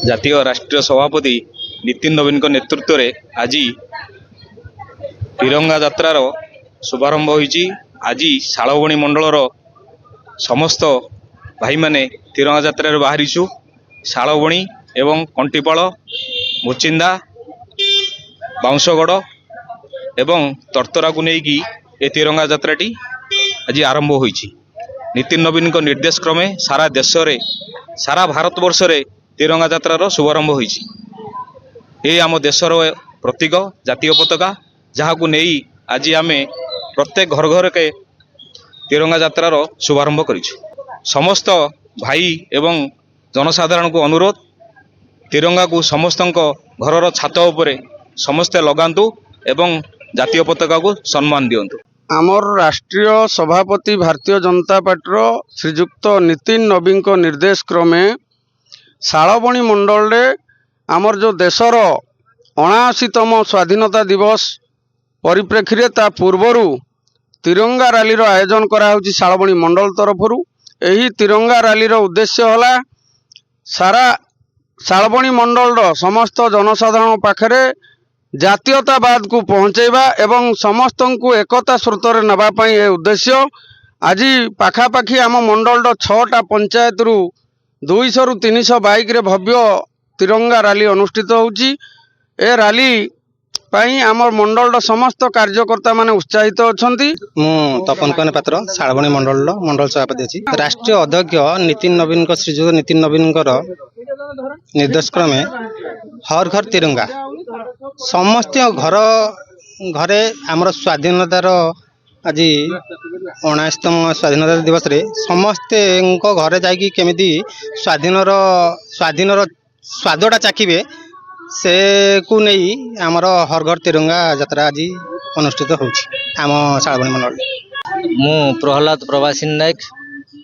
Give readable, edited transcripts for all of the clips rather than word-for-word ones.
জাতীয় রাষ্ট্রীয় সভাপতি নীতিন নবীন নেতৃত্ব में आज तिरंगा यात्रार शुभारंभ होईची। आज शालबणी मंडलर समस्त भाई माने तिरंगा यात्रा बाहरीचु। शालबणी एवं कंटीपाल मुचिंदा बाउंशगढ़ एवं तर्तरा को लेकिन ए तिरंगा यात्राटी आज आरंभ होईची। नीतिन नवीन निर्देश क्रमे सारा देश रे सारा भारतवर्ष रे तिरंगा यात्रार शुभारंभ होईची। ये आम देशर प्रतीक जातीय पताका जहाँ को नहीं आज आम प्रत्येक घर घर के तिरंगा यात्रार शुभारंभ करिछु। समस्त भाई एवं जनसाधारण को अनुरोध तिरंगा को समस्त घरर छात उपरे समस्ते लगातु एवं जातीय पताका को सम्मान दियंतु। आमर राष्ट्रीय सभापति भारतीय जनता पार्टी श्रीजुक्त नीतिन नवीन निर्देश क्रमे शालबणी मंडल रे आमर जो देशर 79तम स्वाधीनता दिवस परिप्रेक्षी ता पूर्वरु तिरंगा रैली आयोजन कराउछि शालबणी मंडल तरफरु। एही तिरंगा रैली उद्देश्य हला सारा शालबणी मंडल समस्त जनसाधारण पाखरे जातीयतावाद को पहुँचेबा एवं समस्त को एकता स्रोत नापी ए उद्देश्य। आज पाखापाखि आम मंडल 6टा पंचायत रु 200 रु 300 बाइक रे भव्य तिरंगा रैली अनुष्ठित होउची। ए रैली पाई आमर मंडल समस्त कार्यकर्ता माने उत्साहित अछंती। मु तपन कने पात्र शालबणी मंडल सभापति अछि। राष्ट्रीय अध्यक्ष नीतिन नवीन श्रीजुक्त नीतिन नवीन निर्देश क्रमे हर घर तिरंगा समस्त घर घरे आमर स्वाधीनतार आज 79तम स्वाधीनता दिवस रे समस्ते घरे जाइकी केमिति स्वाधीनर स्वादटा चाखिबे से को नहीं आमर हर घर तिरंगा यात्रा आज अनुष्ठित होछि आम शालबणी मंडल। मु प्रहलाद प्रवासी नायक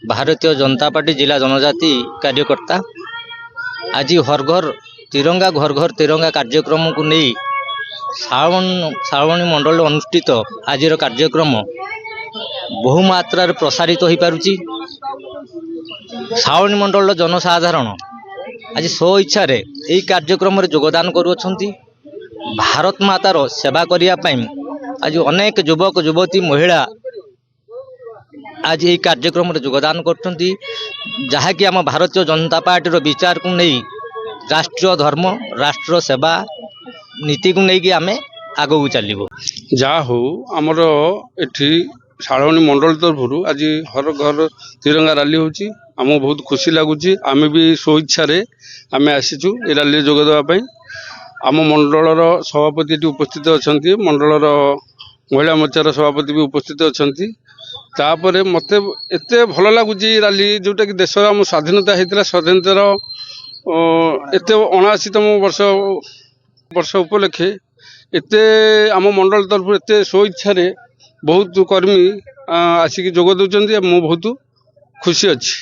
भारतीय जनता पार्टी जिला जनजाति कार्यकर्ता। आज हर घर तिरंगा कार्यक्रम को नहीं शालबणी मंडल अनुष्ठित आज कार्यक्रम बहु मात्रा प्रसारित हो पारुछि। शालबणी मंडल जनसाधारण आज स्व इच्छा रे यही कार्यक्रम रे योगदान करुछंती। भारत मातार सेवा करिया पई आज अनेक युवक युवती महिला आज यही कार्यक्रम रे योगदान करछंती। जहाँ कि आम भारतीय जनता पार्टी रो विचार को नहीं राष्ट्रीय धर्म राष्ट्र सेवा नीति को नहीं कि आमे आगो चलिबो। जा हो आमर एठी शालबणी मंडल तरफरु आज हर घर तिरंगा रैली होची। आम बहुत खुशी लगुच। आम भी स्व इच्छा रे आम आसीचु ए रैली जोग देवा पई। आम मंडलर सभापति उपस्थित अछंती। मंडलर महिला मोर्चार सभापति भी उपस्थित अछंती। तापरे मते एते भल लगुच रैली जोटा कि देश आम स्वाधीनता होता स्वाधीनतार एते 79तम वर्ष उपलक्षे एते आम मंडल तरफ एते स्व इच्छा रे बहुत कर्मी आसिक जोग दउचंती। मु बहुत खुशी अच्छी।